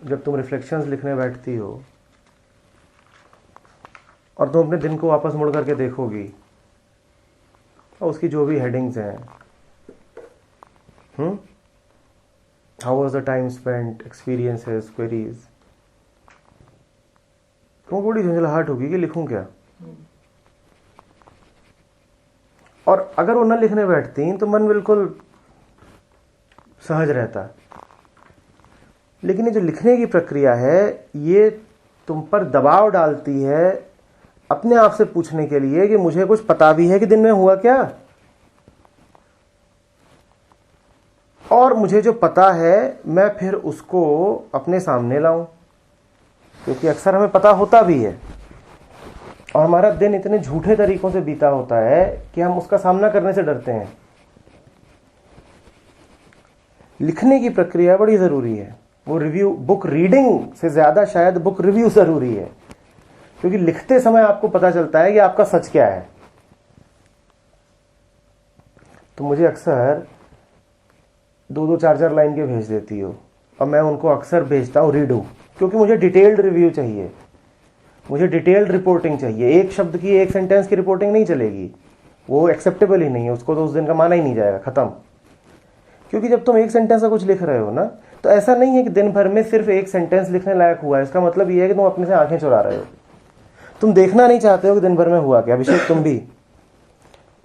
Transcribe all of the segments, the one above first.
जब तुम रिफ्लेक्शंस लिखने बैठती हो और तुम अपने दिन को वापस मुड़ करके देखोगी और उसकी जो भी हेडिंग्स हैं, how was the time spent, experiences, queries, तुमको बड़ी झंझलाहट होगी कि लिखूं क्या। और अगर वो न लिखने बैठती तो मन बिल्कुल सहज रहता। लेकिन ये जो लिखने की प्रक्रिया है ये तुम पर दबाव डालती है अपने आप से पूछने के लिए कि मुझे कुछ पता भी है कि दिन में हुआ क्या, और मुझे जो पता है मैं फिर उसको अपने सामने लाऊं, क्योंकि अक्सर हमें पता होता भी है और हमारा दिन इतने झूठे तरीकों से बीता होता है कि हम उसका सामना करने से डरते हैं। लिखने की प्रक्रिया बड़ी जरूरी है। वो रिव्यू, बुक रीडिंग से ज्यादा शायद बुक रिव्यू जरूरी है, क्योंकि लिखते समय आपको पता चलता है कि आपका सच क्या है। तो मुझे अक्सर 2-2, 4-4 लाइन के भेज देती हो और मैं उनको अक्सर भेजता हूँ रीडू, क्योंकि मुझे डिटेल्ड रिव्यू चाहिए, मुझे डिटेल्ड रिपोर्टिंग चाहिए। एक शब्द की, एक सेंटेंस की रिपोर्टिंग नहीं चलेगी, वो एक्सेप्टेबल ही नहीं है, उसको तो उस दिन का माना ही नहीं जाएगा, खत्म। क्योंकि जब तुम एक सेंटेंस का कुछ लिख रहे हो ना, तो ऐसा नहीं है कि दिन भर में सिर्फ एक सेंटेंस लिखने लायक हुआ है। इसका मतलब ये है कि तुम अपने से आंखें चुरा रहे हो। तुम देखना नहीं चाहते हो कि दिन भर में हुआ क्या। अभिषेक, तुम भी,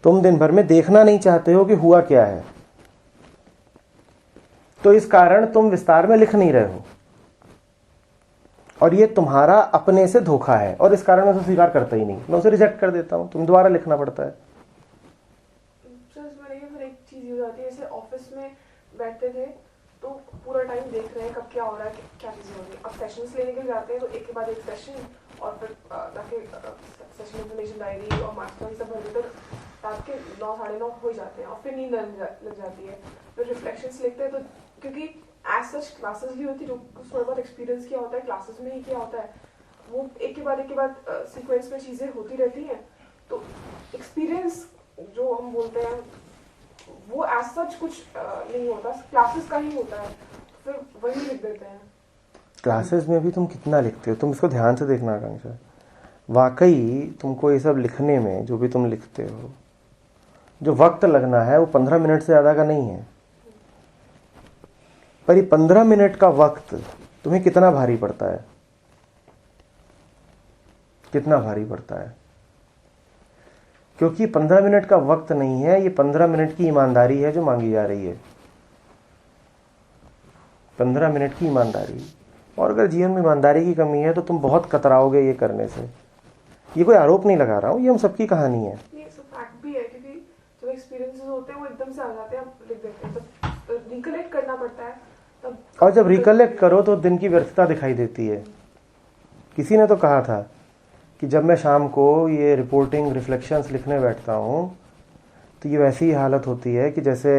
तुम दिन भर में देखना नहीं चाहते हो कि हुआ क्या है, तो इस कारण तुम विस्तार में लिख नहीं रहे हो, और ये तुम्हारा अपने से धोखा है, और इस कारण मैं उसे स्वीकार करता ही नहीं, मैं उसे रिजेक्ट कर देता हूं। तुम दोबारा लिखना पड़ता है। एक चीज हो जाती है, जैसे ऑफिस में बैठते थे तो पूरा टाइम देख रहे हैं कब क्या हो रहा है, क्या चीजें हो रही है। अब सेशंस लेने के लिए जाते हैं तो एक के बाद एक सेशन, और फिर जाके सेशन इन्फॉर्मेशन डायरी और मार्क्स सब भर देते, रात के 9, 9:30 हो जाते हैं और फिर नींद लग जाती है। फिर रिफ्लेक्शंस लिखते हैं तो क्योंकि एज सच क्लासेस भी होती है, जो थोड़ा बहुत एक्सपीरियंस किया होता है, क्लासेस में ही किया होता है, वो एक के बाद सीक्वेंस में चीजें होती रहती हैं। तो एक्सपीरियंस जो हम बोलते हैं वो एज सच कुछ नहीं होता, क्लासेस का ही होता है, फिर वही लिख देते हैं। क्लासेस में भी तुम कितना लिखते हो, तुम इसको ध्यान से देखना आकांक्षा। वाकई तुमको ये सब लिखने में, जो भी तुम लिखते हो, जो वक्त लगना है वो 15 मिनट से ज्यादा का नहीं है। पर ये 15 मिनट का वक्त तुम्हें कितना भारी पड़ता है, कितना भारी पड़ता है। क्योंकि 15 मिनट का वक्त नहीं है, ये 15 मिनट की ईमानदारी है जो मांगी जा रही है। 15 मिनट की ईमानदारी। और अगर जीवन में ईमानदारी की कमी है तो तुम बहुत कतराओगे ये करने से। ये कोई आरोप नहीं लगा रहा हूँ, ये हम सबकी कहानी है। ये सब फैक्ट भी है, क्योंकि जो एक्सपीरियंसेस होते हैं वो एकदम से आ जाते हैं, आप लिख देते हैं, तो रिकलेक्ट करना पड़ता है तब। और जब रिकलेक्ट करो तो दिन की व्यर्थता दिखाई देती है। किसी ने तो कहा था कि जब मैं शाम को ये रिपोर्टिंग, रिफ्लेक्शंस लिखने बैठता हूँ तो ये वैसी ही हालत होती है कि जैसे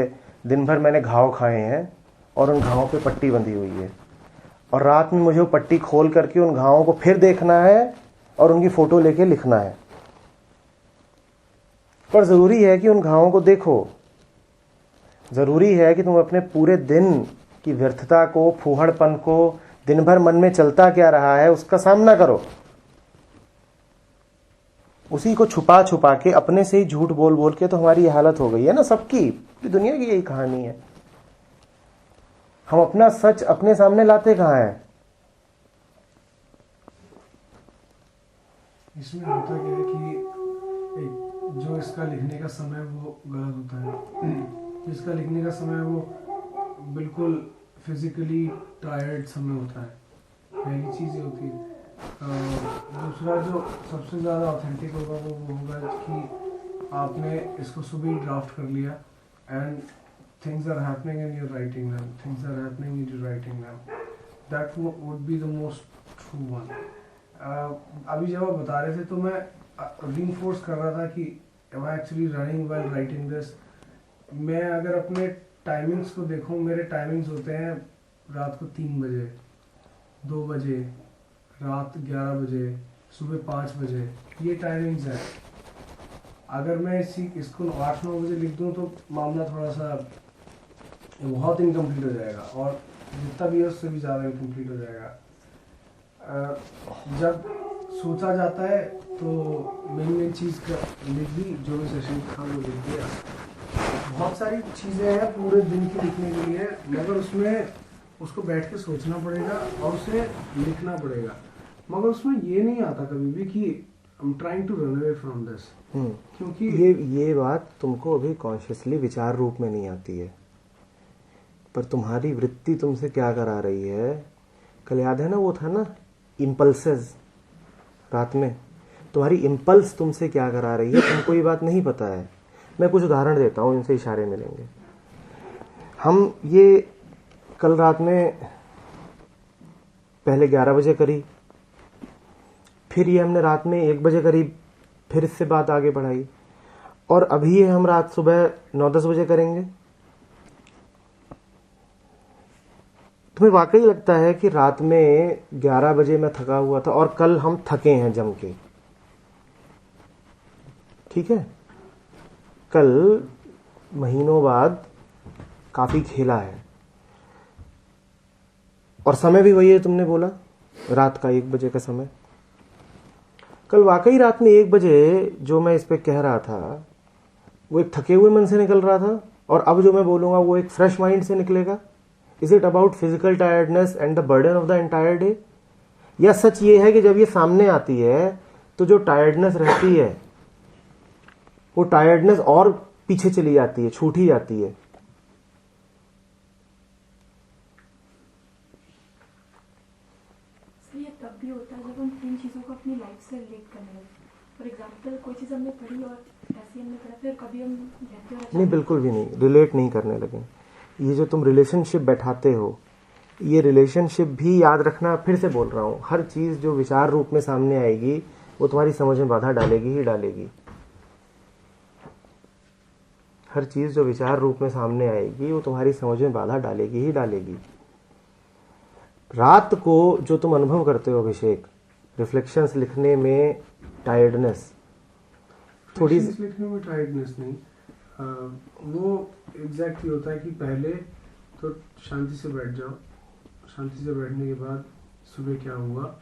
दिन भर मैंने घाव खाए हैं और उन घावों पे पट्टी बंधी हुई है, और रात में मुझे वो पट्टी खोल करके उन घावों को फिर देखना है और उनकी फोटो लेके लिखना है। पर जरूरी है कि उन घावों को देखो, जरूरी है कि तुम अपने पूरे दिन की व्यर्थता को, फूहड़पन को, दिन भर मन में चलता क्या रहा है उसका सामना करो। उसी को छुपा छुपा के, अपने से ही झूठ बोल बोल के तो हमारी ये हालत हो गई है ना, सबकी, दुनिया की यही कहानी है। हम अपना सच अपने सामने लाते कहाँ हैं। इसमें होता क्या है कि जो इसका लिखने का समय वो गलत होता है। जिसका लिखने का समय वो बिल्कुल फिजिकली टायर्ड समय होता है, पहली चीज़ ये होती है। दूसरा जो सबसे ज़्यादा ऑथेंटिक होगा वो होगा कि आपने इसको सुबह ड्राफ्ट कर लिया and things are happening and you writing them, things are happening and you writing them, that would be the most true one. अभी जब आप बता रहे थे तो मैं रीइंफोर्स कर रहा था कि am I actually running while writing this. मैं अगर अपने टाइमिंग्स को देखूं, मेरे टाइमिंग्स होते हैं रात को 3 बजे, 2 बजे, रात 11 बजे, सुबह 5 बजे, ये टाइमिंग्स हैं। अगर मैं इसको 8-9 बजे लिख दूं तो मामला थोड़ा सा बहुत इनकम्प्लीट हो जाएगा। और जितना भी है उससे भी ज़्यादा इनकम्प्लीट हो जाएगा। जब सोचा जाता है तो मेन चीज़ का लिख दी, जो भी सेशन था वो लिख दिया। बहुत सारी चीज़ें हैं पूरे दिन की लिखने के लिए, मगर उसमें उसको बैठ के सोचना पड़ेगा और उसे लिखना पड़ेगा। मगर उसमें ये नहीं आता कभी भी कि I am trying to run away from this, क्योंकि ये बात तुमको अभी कॉन्शियसली विचार रूप में नहीं आती है, पर तुम्हारी वृत्ति तुमसे क्या करा रही है। कल याद है ना, वो था ना इम्पल्सेस, रात में तुम्हारी इम्पल्स तुमसे क्या करा रही है, तुमको ये बात नहीं पता है। मैं कुछ उदाहरण देता हूँ, इनसे इशारे मिलेंगे। हम ये कल रात में पहले 11 बजे करी, फिर ये हमने रात में 1 बजे करी, फिर इससे बात आगे बढ़ाई, और अभी ये हम रात सुबह 9-10 बजे करेंगे। तुम्हें वाकई लगता है कि रात में 11 बजे मैं थका हुआ था और कल हम थके हैं जम के? ठीक है, कल महीनों बाद काफी खेला है और समय भी वही है, तुमने बोला रात का 1 बजे का समय। कल वाकई रात में 1 बजे जो मैं इस पे कह रहा था वो एक थके हुए मन से निकल रहा था, और अब जो मैं बोलूंगा वो एक फ्रेश माइंड से निकलेगा। Is it about physical tiredness and the burden of the entire day, या सच ये है कि जब ये सामने आती है तो जो टायर्डनेस रहती है वो टायर्डनेस और पीछे चली जाती है, छूट ही जाती है? ये तब भी होता है जब हम इन चीज़ों को अपनी लाइफ से रिलेट करने लगे। फॉर एग्जांपल कोई चीज़ हमने पढ़ी और ऐसे हमने पढ़ा, फिर कभी हम रहते और नहीं, बिल्कुल भी नहीं, रिलेट नहीं करने लगे। ये जो तुम रिलेशनशिप बैठाते हो, ये रिलेशनशिप भी याद रखना, फिर से बोल रहा हूँ, हर चीज़ जो विचार रूप में सामने आएगी वो तुम्हारी समझ में बाधा डालेगी ही डालेगी। हर चीज़ जो विचार रूप में सामने आएगी वो तुम्हारी समझ में बाधा डालेगी ही डालेगी। रात को जो तुम अनुभव करते हो अभिषेक, रिफ्लेक्शंस लिखने में टायर्डनेस, थोड़ी लिखने में टायर्डनेस नहीं, वो एग्जैक्टली होता है कि पहले तो शांति से बैठ जाओ, शांति से बैठने के बाद सुबह क्या हुआ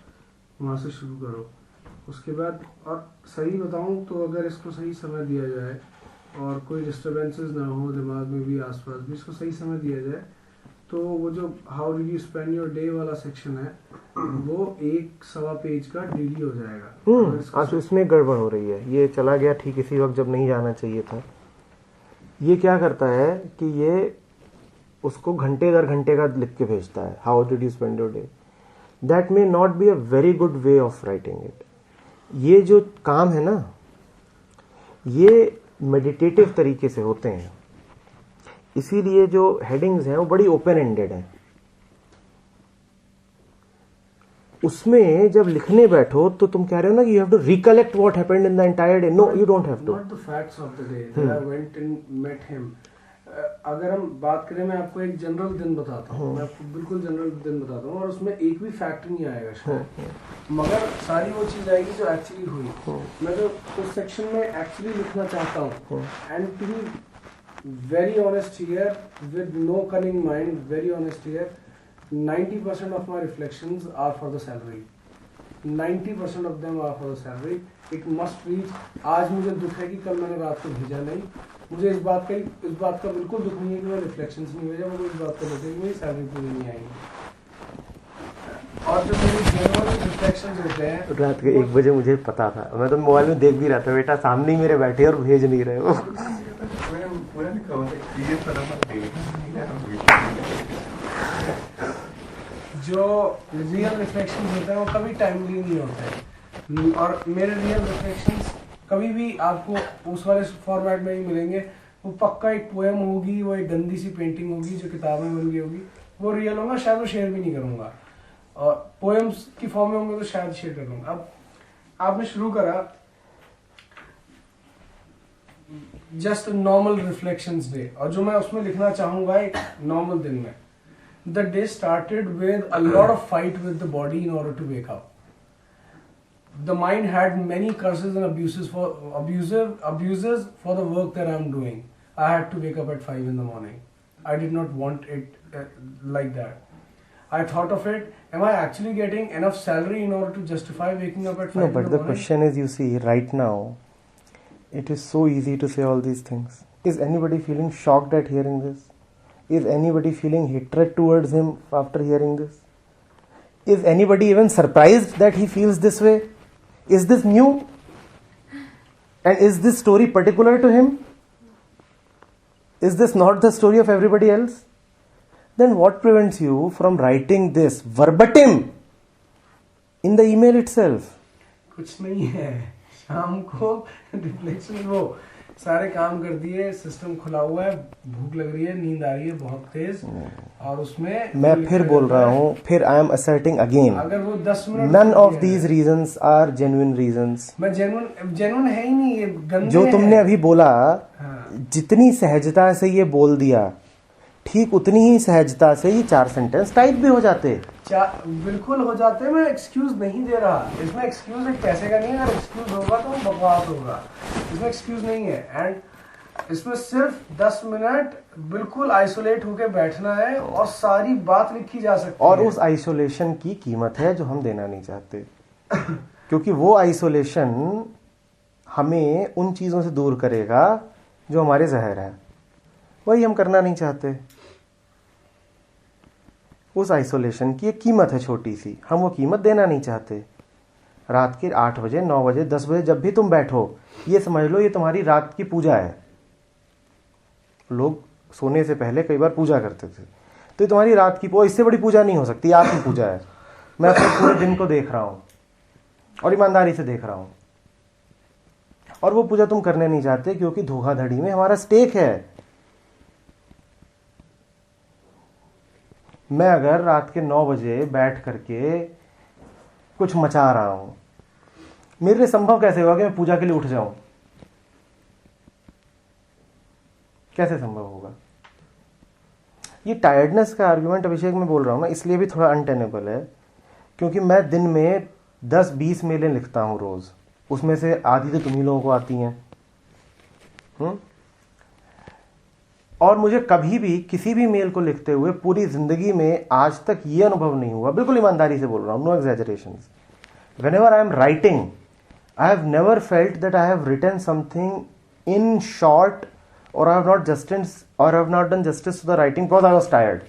वहाँ से शुरू करो। उसके बाद, और सही बताऊँ तो अगर इसको सही समय दिया जाए और कोई डिस्टर्बेंसेस ना हो दिमाग में भी, आसपास भी, इसको सही समय दिया जाए तो वो जो how did you spend your day वाला सेक्शन है वो 1-1.25 पेज का डेली हो जाएगा। आज इसमें गड़बड़ हो रही है, ये चला गया ठीक इसी वक्त जब नहीं जाना चाहिए था। ये क्या करता है कि ये उसको घंटे दर घंटे का लिख के भेजता है, how did you spend your day. That may not be a very good way of writing it. ये जो काम है ना, ये मेडिटेटिव तरीके से होते हैं, इसीलिए जो हेडिंग्स हैं वो बड़ी ओपन एंडेड हैं। उसमें जब लिखने बैठो तो तुम कह रहे हो ना कि you have to recollect what happened in the entire day. No, you don't have to. Not the facts of the day that I went and met him. अगर हम बात करें, मैं आपको एक जनरल दिन बताता हूँ, मैं आपको बिल्कुल जनरल दिन बताता हूँ, और उसमें एक भी फैक्ट नहीं आएगा शायद, मगर सारी वो चीज आएगी जो एक्चुअली हुई। मैं तो उस सेक्शन में एक्चुअली लिखना चाहता हूँ, and to be very honest here, with no cunning mind, very honest here, 90% of my reflections are for the salary. 90% of them are for the salary. It must reach. आज मुझे दुख है कि कल मैंने रात को भेजा नहीं। मुझे इस बात का बिल्कुल दुख नहीं है कि मैं रिफ्लेक्शंस नहीं भेजा। मुझे इस बात का दुख है कि मेरी सैलरी पूरी नहीं आएगी। और जो मेरी जेन्युइन रिफ्लेक्शंस होते हैं, रात के 1 बजे मुझे पता था, मैं तो मोबाइल में देख भी रहा था, बेटा सामने ही मेरे बैठे और भेज नहीं रहे हो। जो रियल रिफ्लेक्शंस होते हैं वो कभी टाइमली नहीं होते हैं, और मेरे रियल रिफ्लेक्शंस कभी भी आपको उस वाले फॉर्मेट में ही मिलेंगे। वो पक्का एक पोएम होगी, वो एक गंदी सी पेंटिंग होगी जो किताब में बन गई होगी, वो रियल होगा, शायद वो शेयर भी नहीं करूंगा, और पोएम्स की फॉर्म में होंगे तो शायद शेयर कर लूंगा। अब आपने शुरू करा जस्ट नॉर्मल रिफ्लेक्शंस डे, और जो मैं उसमें लिखना चाहूंगा एक नॉर्मल दिन में, the day started with a lot of fight with the body in order to wake up. The mind had many curses and abuses for the work that I'm doing. I had to wake up at 5 in the morning. I did not want it like that. I thought of it. Am I actually getting enough salary in order to justify waking up at 5 No, in but the the morning? question is, you see, right now, it is so easy to say all these things. Is anybody feeling shocked at hearing this? Is anybody feeling hatred towards him after hearing this? Is anybody even surprised that he feels this way? Is this new? And is this story particular to him? Is this not the story of everybody else? Then what prevents you from writing this verbatim in the email itself? कुछ नहीं है, शाम को reflection वो सारे काम कर दिए, सिस्टम खुला हुआ है, भूख लग रही है, नींद आ रही है बहुत तेज, और उसमें मैं फिर बोल रहा हूँ, फिर आई एम asserting again, अगर वो 10 minute none of these reasons are genuine reasons. मैं जेन्युइन है ही नहीं, ये गंदे जो तुमने हैं। अभी बोला, हाँ। जितनी सहजता से ये बोल दिया, ठीक उतनी ही सहजता से ये 4 सेंटेंस टाइप भी हो जाते। बिल्कुल हो जाते हैं। मैं एक्सक्यूज नहीं दे रहा, इसमें एक्सक्यूज एक पैसे का नहीं है, अगर एक्सक्यूज होगा तो बकवास होगा, इसमें एक्सक्यूज नहीं है। एंड इसमें सिर्फ 10 मिनट बिल्कुल आइसोलेट होके बैठना है और सारी बात लिखी जा सकती है। और उस आइसोलेशन की कीमत है जो हम देना नहीं चाहते, क्योंकि वो आइसोलेशन हमें उन चीजों से दूर करेगा जो हमारे जहर है, वही हम करना नहीं चाहते। उस आइसोलेशन की एक कीमत है छोटी सी, हम वो कीमत देना नहीं चाहते। रात के 8 बजे, 9 बजे, 10 बजे जब भी तुम बैठो, ये समझ लो ये तुम्हारी रात की पूजा है। लोग सोने से पहले कई बार पूजा करते थे, तो ये तुम्हारी रात की पूजा, इससे बड़ी पूजा नहीं हो सकती, आत्म पूजा है। मैं अपने पूरे दिन को देख रहा हूँ और ईमानदारी से देख रहा हूँ, और वो पूजा तुम करने नहीं चाहते क्योंकि धोखाधड़ी में हमारा स्टेक है। मैं अगर रात के 9 बजे बैठ करके कुछ मचा रहा हूं, मेरे लिए संभव कैसे होगा कि मैं पूजा के लिए उठ जाऊं? कैसे संभव होगा? ये टायर्डनेस का आर्गुमेंट अभिषेक में बोल रहा हूं ना, इसलिए भी थोड़ा अनटेनेबल है, क्योंकि मैं दिन में 10-20 मेलें लिखता हूं रोज, उसमें से आधी तो तुम्ही लोगों को आती हैं। और मुझे कभी भी किसी भी मेल को लिखते हुए पूरी जिंदगी में आज तक ये अनुभव नहीं हुआ, बिल्कुल ईमानदारी से बोल रहा हूं, no exaggerations, whenever I am writing, I have never felt that I have written something in short, और I have not done justice to the writing because I was tired.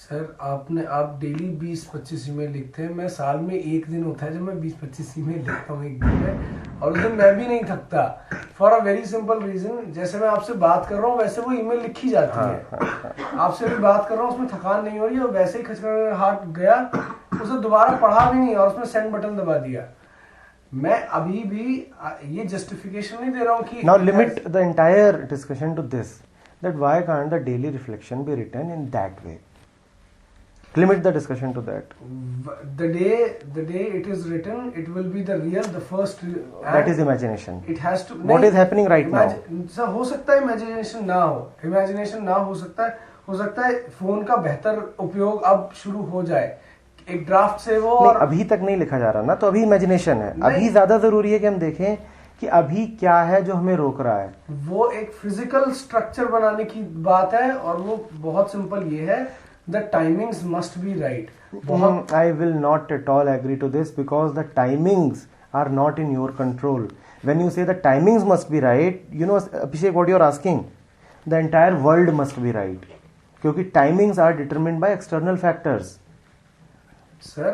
Sir आप डेली 20-25 ईमेल लिखते हैं, मैं साल में एक दिन होता है जब मैं 20-25 ईमेल लिखता हूँ एक दिन में, और उस दिन मैं भी नहीं थकता, for a very simple reason, जैसे मैं आपसे बात कर रहा हूँ वैसे वो ईमेल लिखी जाती है। आपसे भी बात कर रहा हूँ, उसमें थकान नहीं हो रही, और वैसे ही खचखच हाथ गया, उसे दोबारा पढ़ा भी नहीं और उसमें सेंड बटन दबा दिया। मैं अभी भी ये जस्टिफिकेशन नहीं दे रहा हूँ कि now limit the entire discussion to this, that why can't the daily reflection be written in that way? Limit the discussion to that. The day it is written, it will be the real, the first. That is imagination. It has to. What is happening right now? Sir हो सकता है imagination ना हो सकता है phone का बेहतर उपयोग अब शुरू हो जाए, एक ड्राफ्ट से वो। नहीं, अभी तक नहीं लिखा जा रहा ना, तो अभी इमेजिनेशन है। अभी ज्यादा जरूरी है कि हम देखें कि अभी क्या है जो हमें रोक रहा है। वो एक फिजिकल स्ट्रक्चर बनाने की बात है, और वो बहुत सिंपल ये है, the timings must be right. I will not at all agree to this, because the timings are not in your control. When you say the timings must be right, you know, Abhishek, what you are asking, the entire world must be right, क्योंकि timings are determined by external factors. Sir,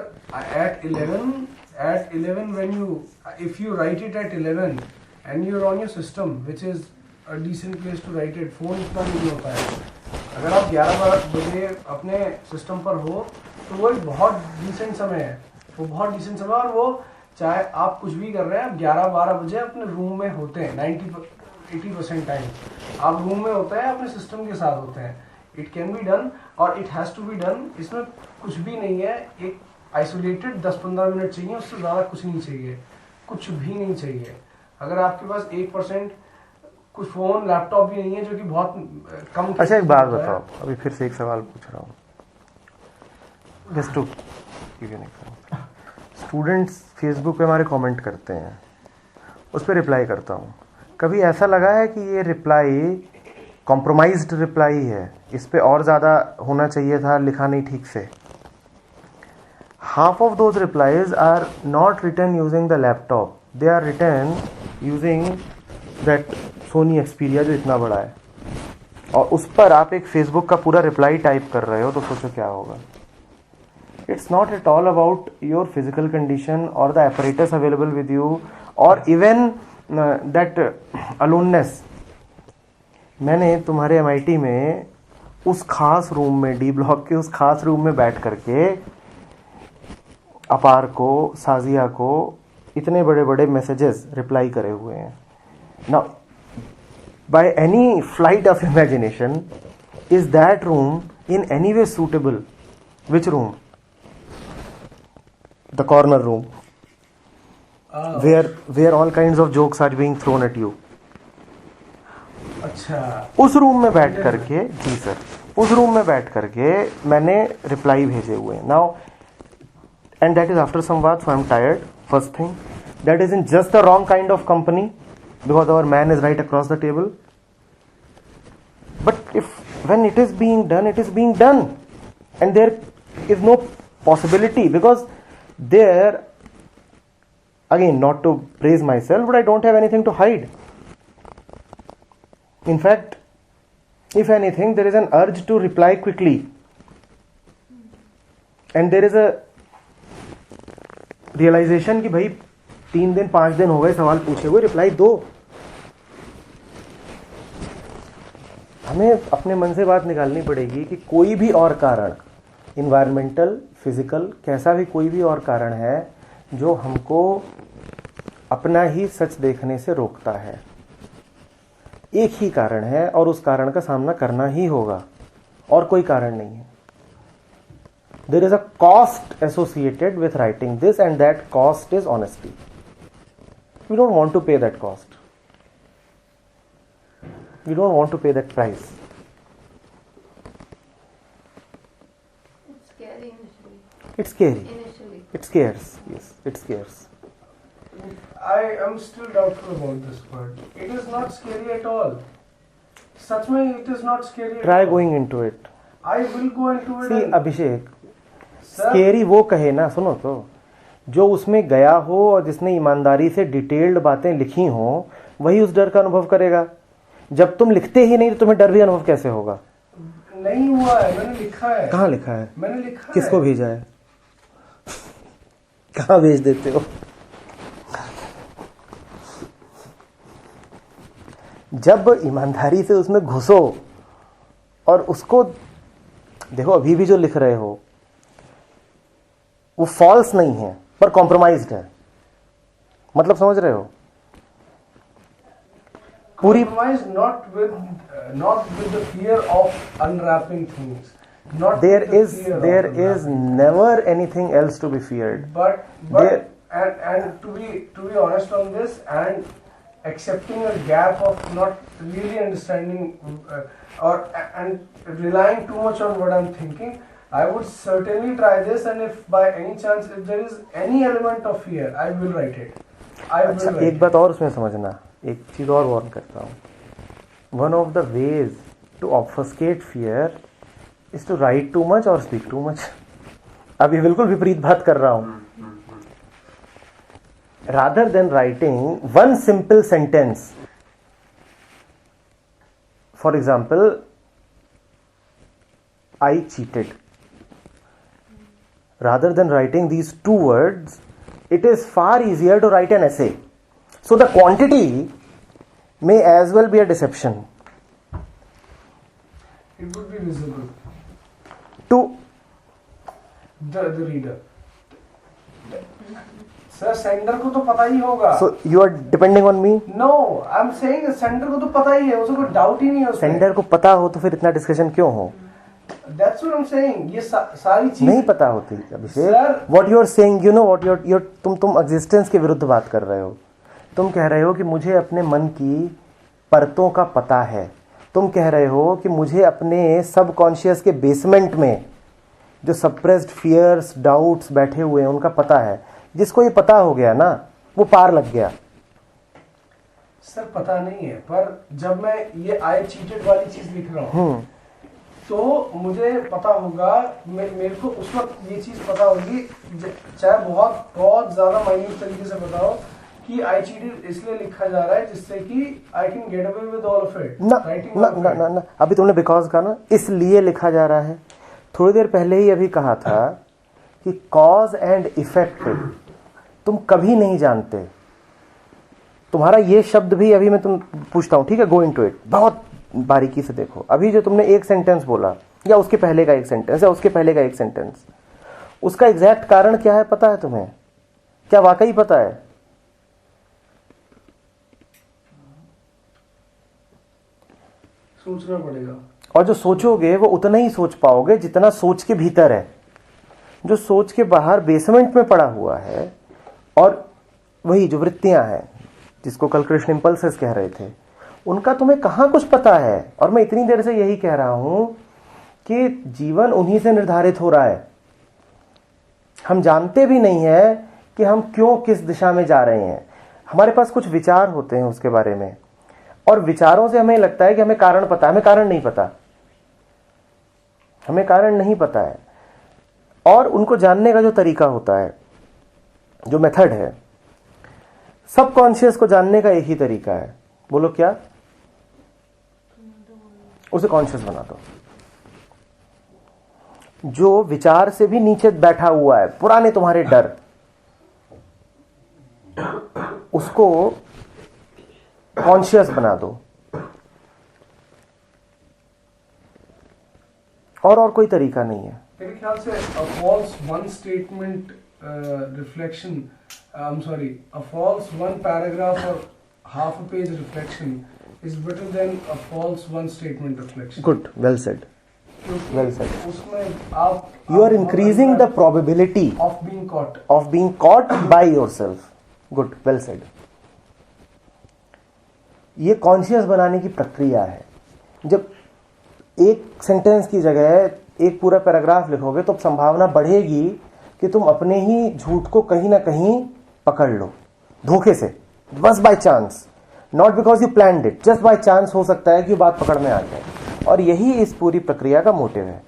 at 11 when if you write it at 11 and you're on your system, which is a decent place to write it, phone इतना नहीं होता है। अगर आप 11 बजे अपने system पर हो तो वो एक बहुत डिसेंट समय है, वो बहुत डिसेंट समय, और वो चाहे आप कुछ भी कर रहे हैं, आप 11-12 बजे अपने रूम में होते हैं, 90-80% टाइम आप रूम में होते हैं, अपने सिस्टम के साथ होते हैं। इट कैन बी डन और it has to be done, इसमें कुछ भी नहीं है, एक आइसोलेटेड 10-15 मिनट चाहिए, उससे ज़्यादा कुछ नहीं चाहिए, कुछ भी नहीं चाहिए। अगर आपके पास 1% कुछ फोन लैपटॉप भी नहीं है, जो कि बहुत कम। अच्छा, एक बात बताओ, अभी फिर से एक सवाल पूछ रहा हूँ, just to give you an example. Students Facebook पे हमारे कमेंट करते हैं, उस पर रिप्लाई करता हूँ। कभी ऐसा लगा है कि ये रिप्लाई कॉम्प्रोमाइज्ड रिप्लाई है, इस पे और ज़्यादा होना चाहिए था, लिखा नहीं ठीक से. Half of those replies are not written using the laptop. They are written using that Sony Xperia जो इतना बड़ा है, और उस पर आप एक Facebook का पूरा रिप्लाई टाइप कर रहे हो, तो सोचो क्या होगा. It's not at all about your physical condition or the apparatus available with you or even that aloneness. मैंने तुम्हारे MIT में उस खास रूम में, डी ब्लॉक के उस खास रूम में बैठ करके अपार को, साजिया को इतने बड़े बड़े मैसेजेस रिप्लाई करे हुए हैं. Now by any flight of imagination, is that room in any way suitable? Which room? The corner room, where all kinds of jokes are being thrown at you. अच्छा, उस रूम में बैठ करके, जी sir, उस room में बैठ करके मैंने रिप्लाई भेजे हुए हैं. Now and that is after some bath, so I am tired. First thing, that is in just the wrong kind of company because our man is right across the table. But if when it is being done, it is being done, and there is no possibility because there, again, not to praise myself, but I don't have anything to hide. In fact, if anything, there is an urge to reply quickly, and there is a realization कि भाई 3 दिन 5 दिन हो गए सवाल पूछे हुए, reply दो. हमें अपने मन से बात निकालनी पड़ेगी कि कोई भी और कारण, इन्वायरमेंटल, फिजिकल, कैसा भी कोई भी और कारण है जो हमको अपना ही सच देखने से रोकता है. एक ही कारण है और उस कारण का सामना करना ही होगा, और कोई कारण नहीं है. There is a cost associated with writing this, and that cost is honesty. We don't want to pay that cost. We don't want to pay that price. It's scary initially. It's scary. Initially. It scares. Yes, it scares. I am still doubtful about this part. It is not scary at all. Such में it is not scary. Try at all. going into it. I will go into it. See, and- Abhishek, Sir, scary वो कहे ना, सुनो तो, जो उसमें गया हो और जिसने ईमानदारी से डिटेल्ड बातें लिखी हो, वही उस डर का अनुभव करेगा. जब तुम लिखते ही नहीं तो तुम्हें डर भी अनुभव कैसे होगा? नहीं हुआ है, मैंने लिखा है. कहाँ लिखा है? मैंने लिखा किसको है. भेजा है? कहाँ भेज देते हो? जब ईमानदारी से उसमें घुसो और उसको देखो, अभी भी जो लिख रहे हो वो फॉल्स नहीं है पर कॉम्प्रोमाइज्ड है. मतलब समझ रहे हो? पूरी Compromise not with the fear of unwrapping things. Not there with the is fear of there is unwrapping. never anything else to be feared. But There- and to be honest on this, and accepting a gap of not really understanding and relying too much on what I'm thinking, I would certainly try this, and if by any chance if there is any element of fear, I will write it. I will अच्छा, write एक बात और उसमें समझना, एक चीज और warn करता हूँ. One of the ways to obfuscate fear is to write too much और स्पीक टू मच. अभी बिल्कुल विपरीत बात कर रहा हूँ. rather than writing one simple sentence, for example, I cheated, rather than writing these 2 words, it is far easier to write an essay. So the quantity may as well be a deception It would be visible to the reader. Sir sender को तो पता ही होगा. so you are depending on me. No, I am saying sender को तो पता ही है, उसको कोई डाउट ही नहीं है उसमें. सेंडर को पता हो तो फिर इतना डिस्कशन क्यों हो? That's what I'm saying. ये सारी चीज नहीं पता होती Abhishek. Sir- what you are saying, you know what you तुम एग्जिस्टेंस के विरुद्ध बात कर रहे हो. तुम कह रहे हो कि मुझे अपने मन की परतों का पता है. तुम कह रहे हो कि मुझे अपने सबकॉन्शियस के बेसमेंट में जो सप्रेस्ड फियर्स, डाउट्स बैठे हुए हैं उनका पता है. जिसको ये पता हो गया ना, वो पार लग गया. सर पता नहीं है, पर जब मैं ये आई चीटेड वाली चीज लिख रहा हूँ तो मुझे पता होगा, मेरे को उस वक्त ये चीज पता होगी, चाहे बहुत बहुत ज्यादा माइन्यूट तरीके से पता हो कि आई चीटेड इसलिए लिखा जा रहा है जिससे कि I can get away with all of it. ना, अभी तुमने बिकॉज कहा ना, इसलिए लिखा जा रहा है। थोड़ी देर पहले ही अभी कहा था कि कॉज एंड इफेक्ट तुम कभी नहीं जानते। तुम्हारा ये शब्द भी अभी मैं तुम पूछता हूं, ठीक है, गो इनटू इट, बहुत बारीकी से देखो। अभी जो तुमने एक सेंटेंस बोला या उसके पहले का एक सेंटेंस या उसके पहले का एक सेंटेंस, उसका एग्जैक्ट कारण क्या है पता है तुम्हें? क्या वाकई पता है? सोचना पड़ेगा। और जो सोचोगे वो उतना ही सोच पाओगे जितना सोच के भीतर है। जो सोच के बाहर बेसमेंट में पड़ा हुआ है, और वही जो वृत्तियां हैं जिसको कल कृष्ण इंपल्सेस कह रहे थे, उनका तुम्हें कहां कुछ पता है। और मैं इतनी देर से यही कह रहा हूं कि जीवन उन्हीं से निर्धारित हो रहा है। हम जानते भी नहीं है कि हम क्यों किस दिशा में जा रहे हैं। हमारे पास कुछ विचार होते हैं उसके बारे में, और विचारों से हमें लगता है कि हमें कारण पता है। हमें कारण नहीं पता, हमें कारण नहीं पता है। और उनको जानने का जो तरीका होता है, जो मेथड है, सबकॉन्शियस को जानने का एक ही तरीका है। बोलो क्या? उसे कॉन्शियस बना दो। जो विचार से भी नीचे बैठा हुआ है, पुराने तुम्हारे डर, उसको कॉन्शियस बना दो। और कोई तरीका नहीं है। मेरे ख्याल से a false one statement reflection, I'm sorry, a false one paragraph or half a page reflection is better than a false one statement reflection. Good, well said. Well said. उसमें आप You are increasing the probability of being caught. of being caught by yourself. Good, well said. ये conscious बनाने की प्रक्रिया है। जब एक sentence की जगह एक पूरा पैराग्राफ लिखोगे तो संभावना बढ़ेगी कि तुम अपने ही झूठ को कहीं ना कहीं पकड़ लो, धोखे से, बस by chance, not because you planned it, just by chance हो सकता है कि बात पकड़ में आ जाए। और यही इस पूरी प्रक्रिया का मोटिव है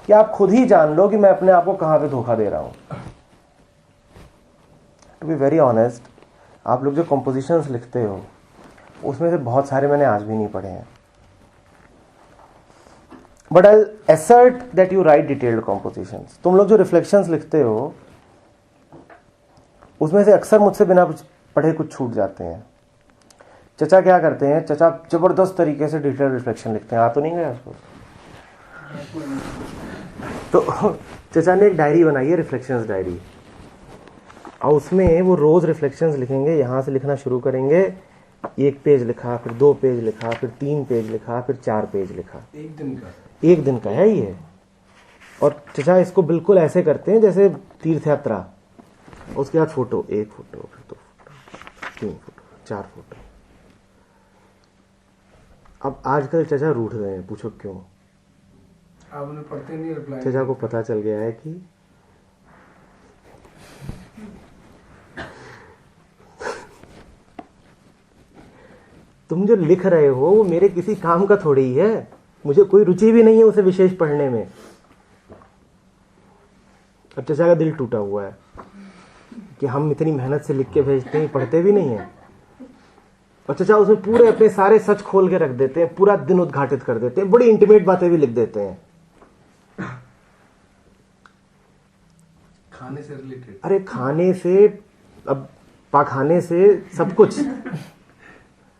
कि आप खुद ही जान लो कि मैं अपने आप को कहां पे धोखा दे रहा हूं। टू बी वेरी ऑनेस्ट, आप लोग जो कॉम्पोजिशंस लिखते हो उसमें से बहुत सारे मैंने आज भी नहीं पढ़े हैं, but I एसर्ट that you right detailed compositions. तुम लोग जो रिफ्लेक्शंस लिखते हो उसमें से अक्सर मुझसे बिना पढ़े कुछ छूट जाते हैं। चचा क्या करते हैं? चचा जबरदस्त तरीके से डिटेल्ड रिफ्लेक्शन लिखते हैं। आ तो नहीं गया उसको? तो चचा ने एक डायरी बनाई है, रिफ्लेक्शंस डायरी, और उसमें वो रोज रिफ्लेक्शंस लिखेंगे। यहां से लिखना शुरू करेंगे, 1 पेज लिखा, फिर 2 पेज लिखा, फिर 3 पेज लिखा, फिर 4 पेज लिखा। एक दिन का है ये। और चचा इसको बिल्कुल ऐसे करते हैं जैसे तीर्थ यात्रा। उसके बाद फोटो, 1 फोटो, फिर 2 फोटो, 3 फोटो, 4 फोटो। अब आजकल चचा रूठ गए हैं, पूछो क्यों? आप उन्हें पढ़ते नहीं, रिप्लाई। चचा को पता चल गया है कि तुम जो लिख रहे हो वो मेरे किसी काम का थोड़ी ही है। मुझे कोई रुचि भी नहीं है उसे विशेष पढ़ने में। अब चचा का दिल टूटा हुआ है कि हम इतनी मेहनत से लिख के भेजते हैं, पढ़ते भी नहीं है। और चचा उसमें पूरे अपने सारे सच खोल के रख देते हैं, पूरा दिन उद्घाटित कर देते हैं, बड़ी इंटीमेट बातें भी लिख देते हैं। खाने से रिलेटेड। अरे खाने से, अब पाखाने से, सब कुछ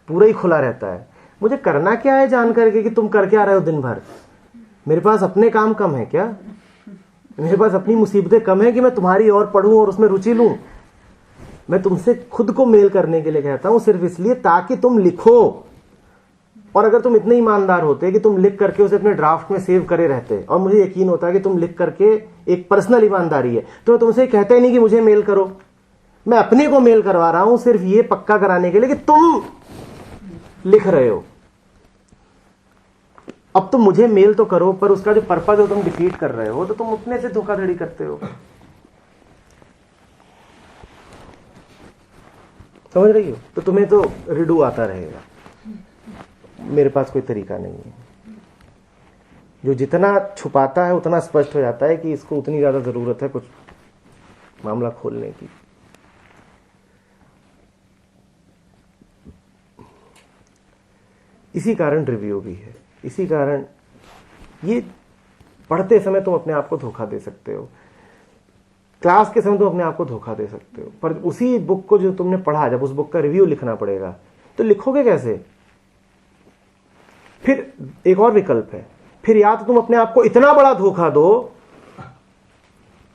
पूरा ही खुला रहता है। मुझे करना क्या है जान करके कि तुम कर क्या रहे हो दिन भर? मेरे पास अपने काम कम है क्या? मेरे पास अपनी मुसीबतें कम है कि मैं तुम्हारी और पढ़ूं और उसमें रुचि लूं? मैं तुमसे खुद को मेल करने के लिए कहता हूं, सिर्फ इसलिए ताकि तुम लिखो। और अगर तुम इतने ईमानदार होते कि तुम लिख करके उसे अपने ड्राफ्ट में सेव करे रहते, और मुझे यकीन होता है कि तुम लिख करके, एक पर्सनल ईमानदारी है, तो मैं तुमसे कहता ही नहीं कि मुझे मेल करो। मैं अपने को मेल करवा रहा हूं सिर्फ ये पक्का कराने के लिए कि तुम लिख रहे हो। अब तुम मुझे मेल तो करो, पर उसका जो पर्पज है तुम डिफीट कर रहे हो, तो तुम अपने से धोखाधड़ी करते हो। समझ रही हो? तो तुम्हें तो रिडू आता रहेगा, मेरे पास कोई तरीका नहीं है। जो जितना छुपाता है उतना स्पष्ट हो जाता है कि इसको उतनी ज्यादा जरूरत है कुछ मामला खोलने की। इसी कारण रिव्यू भी है, इसी कारण ये पढ़ते समय तुम अपने आप को धोखा दे सकते हो, क्लास के समय तुम अपने आप को धोखा दे सकते हो, पर उसी बुक को जो तुमने पढ़ा, जब उस बुक का रिव्यू लिखना पड़ेगा तो लिखोगे कैसे? फिर एक और विकल्प है, फिर या तो तुम अपने आप को इतना बड़ा धोखा दो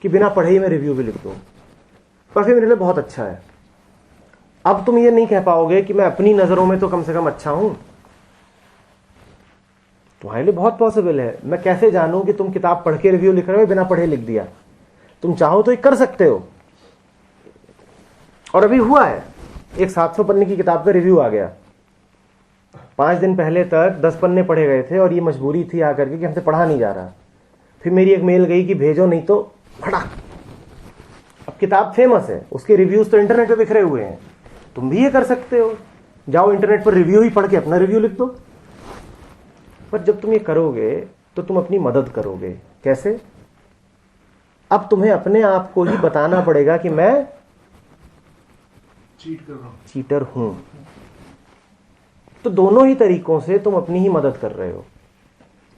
कि बिना पढ़े ही मैं रिव्यू भी लिख दूं, पर फिर मेरे लिए बहुत अच्छा है। अब तुम ये नहीं कह पाओगे कि मैं अपनी नजरों में तो कम से कम अच्छा हूं। तुम्हारे लिए बहुत पॉसिबल है। मैं कैसे जानूं कि तुम किताब पढ़ के रिव्यू लिख रहे हो, बिना पढ़े लिख दिया? तुम चाहो तो ये कर सकते हो, और अभी हुआ है। एक 700 पन्ने की किताब का रिव्यू आ गया, 5 दिन पहले तक 10 पन्ने पढ़े गए थे और ये मजबूरी थी आकर के कि हमसे पढ़ा नहीं जा रहा। फिर मेरी एक मेल गई कि भेजो नहीं तो फटा। अब किताब फेमस है, उसके रिव्यूज तो इंटरनेट पे बिखरे हुए हैं। तुम भी ये कर सकते हो, जाओ इंटरनेट पर रिव्यू ही पढ़ के अपना रिव्यू लिख दो। पर जब तुम ये करोगे तो तुम अपनी मदद करोगे। कैसे? अब तुम्हें अपने आप को ही बताना पड़ेगा कि मैं चीट कर रहा हूँ, चीटर हूं। तो दोनों ही तरीकों से तुम अपनी ही मदद कर रहे हो।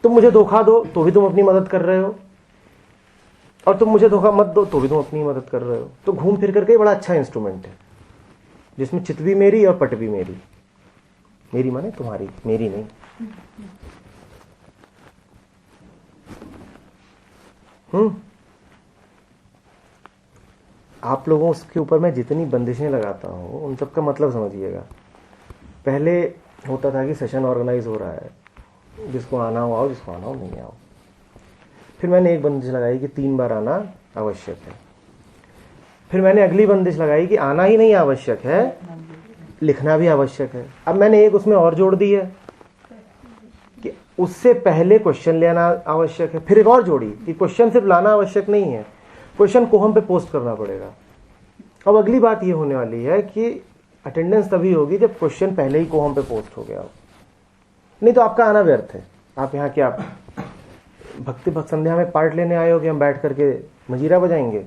तुम मुझे धोखा दो तो भी तुम अपनी मदद कर रहे हो, और तुम मुझे धोखा मत दो तो भी तुम अपनी मदद कर रहे हो। तो घूम फिर करके बड़ा अच्छा इंस्ट्रूमेंट है, जिसमें चित भी मेरी और पट भी मेरी। मेरी माने तुम्हारी, मेरी नहीं। आप लोगों के ऊपर मैं जितनी बंदिशें लगाता हूं उन सब का मतलब समझिएगा। पहले होता था कि सेशन ऑर्गेनाइज हो रहा है, जिसको आना हो आओ, जिसको आना हो नहीं आओ। फिर मैंने एक बंदिश लगाई कि 3 बार आना आवश्यक है। फिर मैंने अगली बंदिश लगाई कि आना ही नहीं आवश्यक है, लिखना भी आवश्यक है। अब मैंने एक उसमें और जोड़ दी है कि उससे पहले क्वेश्चन लेना आवश्यक है। फिर एक और जोड़ी कि क्वेश्चन सिर्फ लाना आवश्यक नहीं है, क्वेश्चन को हम पे पोस्ट करना पड़ेगा। अब अगली बात ये होने वाली है कि अटेंडेंस तभी होगी जब क्वेश्चन पहले ही कोहम पे पोस्ट हो गया हो, नहीं तो आपका आना व्यर्थ है। आप यहाँ क्या भक्ति भक्त संध्या में पार्ट लेने आए हो कि हम बैठ करके मजीरा बजाएंगे?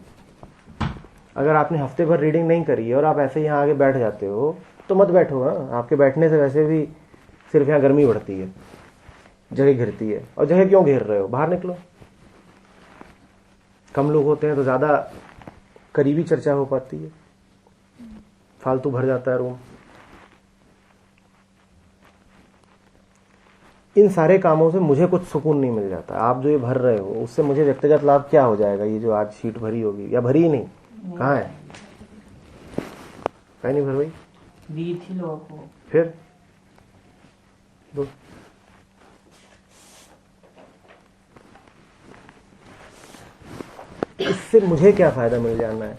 अगर आपने हफ्ते भर रीडिंग नहीं करी है और आप ऐसे यहाँ आगे बैठ जाते हो तो मत बैठो ना। आपके बैठने से वैसे भी सिर्फ यहाँ गर्मी बढ़ती है, जगह घिरती है। और जगह क्यों घेर रहे हो? बाहर निकलो। कम लोग होते हैं तो ज्यादा करीबी चर्चा हो पाती है, फालतू भर जाता है रूम। इन सारे कामों से मुझे कुछ सुकून नहीं मिल जाता। आप जो ये भर रहे हो उससे मुझे व्यक्तिगत लाभ क्या हो जाएगा? ये जो आज शीट भरी होगी, या भरी ही नहीं, कहाँ है? कहीं नहीं भर भाई, दी थी लोगों को। फिर दो। इससे मुझे क्या फायदा मिल जाना है?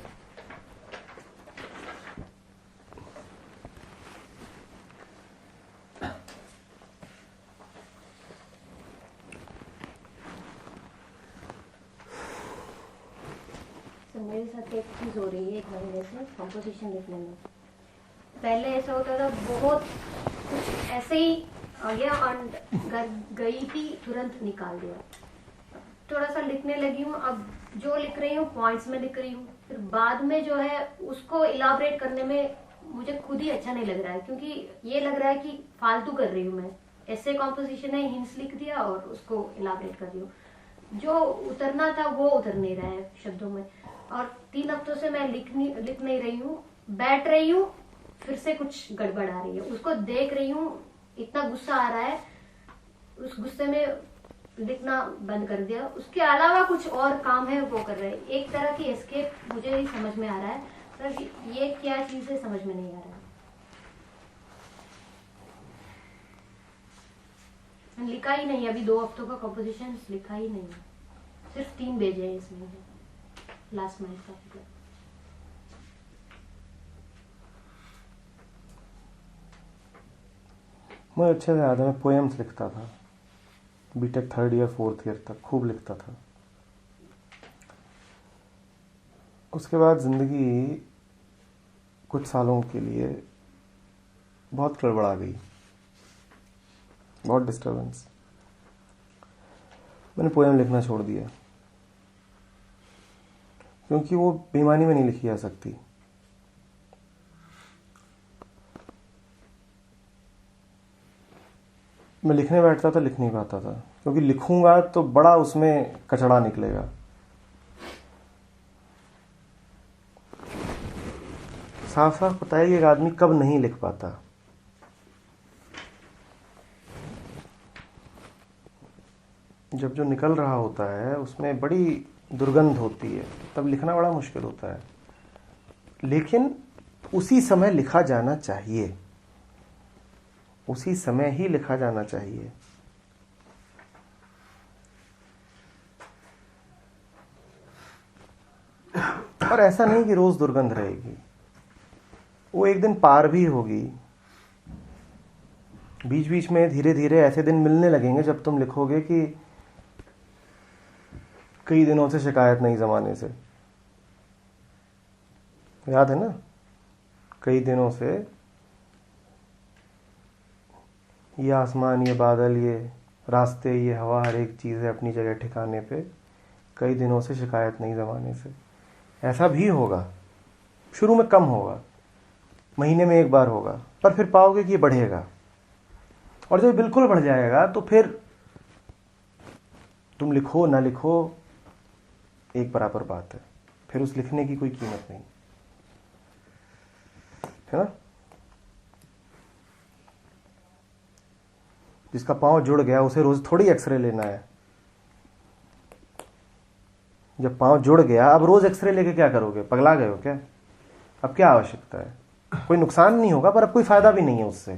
मेरे साथ एक चीज हो रही है 1 महीने से कंपोजिशन लिखने में। पहले ऐसा होता था, बहुत कुछ ऐसे ही आ गया और गई थी, तुरंत निकाल दिया। थोड़ा सा लिखने लगी हूँ, अब जो लिख रही हूँ पॉइंट्स में लिख रही हूँ, फिर बाद में जो है उसको इलाबरेट करने में मुझे खुद ही अच्छा नहीं लग रहा है, क्योंकि ये लग रहा है कि फालतू कर रही हूँ मैं। ऐसे कॉम्पोजिशन है, हिंट्स लिख दिया और उसको इलाबरेट कर रही हूँ। जो उतरना था वो उतर नहीं रहा है शब्दों में। और 3 हफ्तों से मैं लिख नहीं रही हूँ, बैठ रही हूँ, फिर से कुछ गड़बड़ आ रही है, उसको देख रही हूँ, इतना गुस्सा आ रहा है, उस गुस्से में लिखना बंद कर दिया। उसके अलावा कुछ और काम है वो कर रहे हैं। एक तरह की एस्केप मुझे ही समझ में आ रहा है, सर ये क्या चीज है समझ में नहीं आ रहा है। लिखा ही नहीं, अभी 2 हफ्तों का कंपोजिशन लिखा ही नहीं है, सिर्फ 3 भेजे हैं इसमें लास्ट मंथ का। मुझे अच्छे से याद है, मैं पोएम्स लिखता था BTech 3rd year 4th year तक, खूब लिखता था। उसके बाद जिंदगी कुछ सालों के लिए बहुत गड़बड़ा गई, बहुत डिस्टर्बेंस। मैंने पोएम लिखना छोड़ दिया क्योंकि वो बेईमानी में नहीं लिखी जा सकती। मैं लिखने बैठता था, लिख नहीं पाता था, क्योंकि लिखूंगा तो बड़ा उसमें कचड़ा निकलेगा। साफ साफ पता है कि एक आदमी कब नहीं लिख पाता। जब जो निकल रहा होता है उसमें बड़ी दुर्गंध होती है, तब लिखना बड़ा मुश्किल होता है। लेकिन उसी समय लिखा जाना चाहिए, उसी समय ही लिखा जाना चाहिए। और ऐसा नहीं कि रोज दुर्गंध रहेगी, वो एक दिन पार भी होगी। बीच बीच में धीरे धीरे ऐसे दिन मिलने लगेंगे जब तुम लिखोगे कि कई दिनों से शिकायत नहीं जमाने से। याद है ना, कई दिनों से ये आसमान, ये बादल, ये रास्ते, ये हवा, हर एक चीज़ है अपनी जगह ठिकाने पे। कई दिनों से शिकायत नहीं जमाने से। ऐसा भी होगा, शुरू में कम होगा, महीने में एक बार होगा, पर फिर पाओगे कि ये बढ़ेगा। और जब बिल्कुल बढ़ जाएगा तो फिर तुम लिखो ना लिखो एक बराबर बात है, फिर उस लिखने की कोई कीमत नहीं है ना। जिसका पांव जुड़ गया उसे रोज थोड़ी एक्सरे लेना है। जब पांव जुड़ गया, अब रोज एक्सरे लेके क्या करोगे? पगला गए हो क्या? अब क्या आवश्यकता है? कोई नुकसान नहीं होगा, पर अब कोई फायदा भी नहीं है उससे,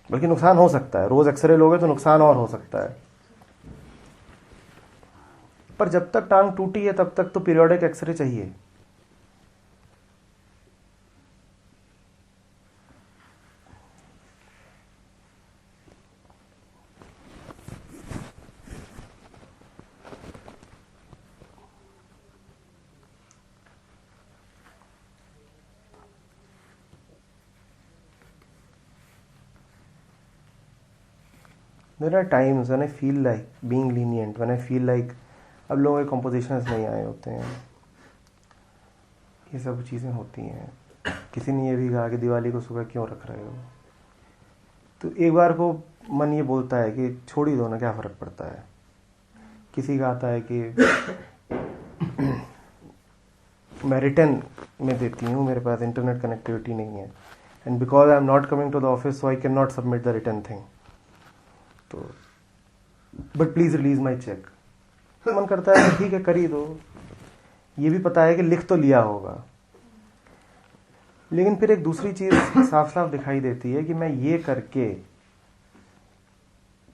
बल्कि नुकसान हो सकता है। रोज एक्सरे लोगे तो नुकसान और हो सकता है। पर जब तक टांग टूटी है तब तक तो पीरियोडिक एक्सरे चाहिए। There are times when I feel like being lenient, when I feel like अब लोगों के compositions नहीं आए होते हैं, ये सब चीज़ें होती हैं। किसी ने ये भी कहा कि दिवाली को सुबह क्यों रख रहे हो, तो एक बार को मन ये बोलता है कि छोड़ ही दो ना, क्या फ़र्क पड़ता है। किसी का आता है कि मैं रिटर्न में देती हूँ, मेरे पास इंटरनेट कनेक्टिविटी नहीं है, and because I am not coming to the office so I can not submit the return thing, तो but please release my cheque. मन करता है कि ठीक है कर ही दो। ये भी पता है कि लिख तो लिया होगा, लेकिन फिर एक दूसरी चीज साफ साफ दिखाई देती है कि मैं ये करके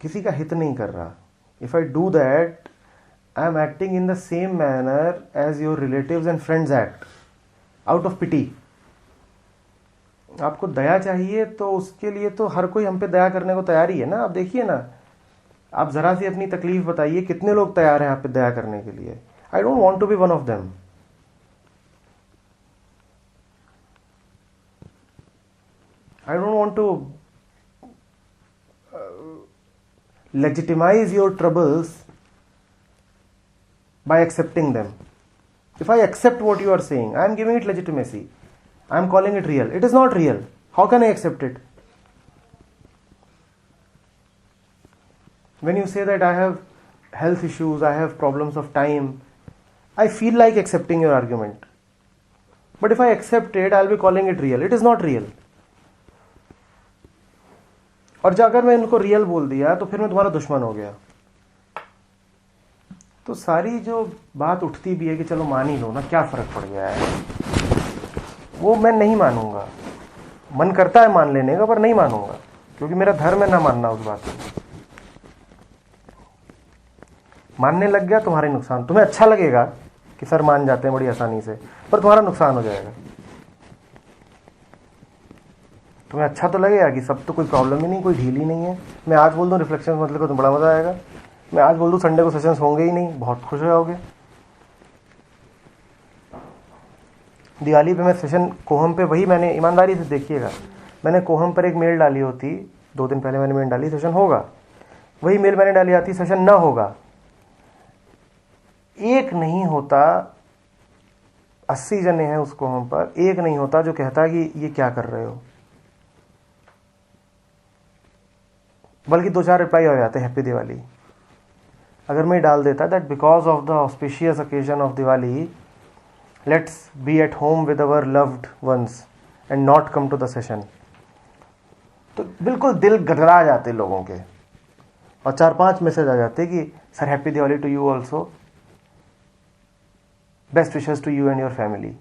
किसी का हित नहीं कर रहा। If I do that I am acting in the same manner as your relatives and friends act, out of pity. आपको दया चाहिए तो उसके लिए तो हर कोई हम पे दया करने को तैयार ही है ना। आप देखिए ना, आप जरा सी अपनी तकलीफ बताइए, कितने लोग तैयार हैं आप पे दया करने के लिए। I don't want to be one of them. I don't want to legitimize your troubles by accepting them. If I accept what you are saying, I am giving it legitimacy. I am calling it real. It is not real. How can I accept it? When you say that I have health issues, I have problems of time, I feel like accepting your argument. But if I accept it, I'll be calling it real. It is not real. और जब अगर मैं इनको real बोल दिया तो फिर मैं तुम्हारा दुश्मन हो गया। तो सारी जो बात उठती भी है कि चलो मान ही लो ना, क्या फर्क पड़ गया है, वो मैं नहीं मानूंगा। मन करता है मान लेने का, पर नहीं मानूंगा, क्योंकि मेरा धर्म है ना मानना उस बात को। मानने लग गया तुम्हारे नुकसान। तुम्हें अच्छा लगेगा कि सर मान जाते हैं बड़ी आसानी से, पर तुम्हारा नुकसान हो जाएगा। तुम्हें अच्छा तो लगेगा कि सब तो कोई प्रॉब्लम ही नहीं, कोई ढील ही नहीं है। मैं आज बोल दूं रिफ्लेक्शन मतलब को, तो बड़ा मजा आएगा। मैं आज बोल दूं संडे को सेशंस होंगे ही नहीं, बहुत खुश हो जाओगे। दिवाली पे मैं सेशन कोहम पे, वही मैंने ईमानदारी से देखिएगा, मैंने कोहम पर एक मेल डाली होती, 2 दिन पहले मैंने मेल डाली सेशन होगा, वही मेल मैंने डाली आती सेशन ना होगा। एक नहीं होता, 80 जने हैं उस कोहम पर, एक नहीं होता जो कहता कि ये क्या कर रहे हो, बल्कि 2-4 रिप्लाई हो जाते हैप्पी दिवाली। अगर मैं डाल देता that because of the auspicious occasion of Diwali let's be at home with our loved ones and not come to the session, तो बिल्कुल दिल गड़गड़ा जाते लोगों के, और 4-5 मैसेज आ जाते कि sir happy Diwali to you also, best wishes to you and your family.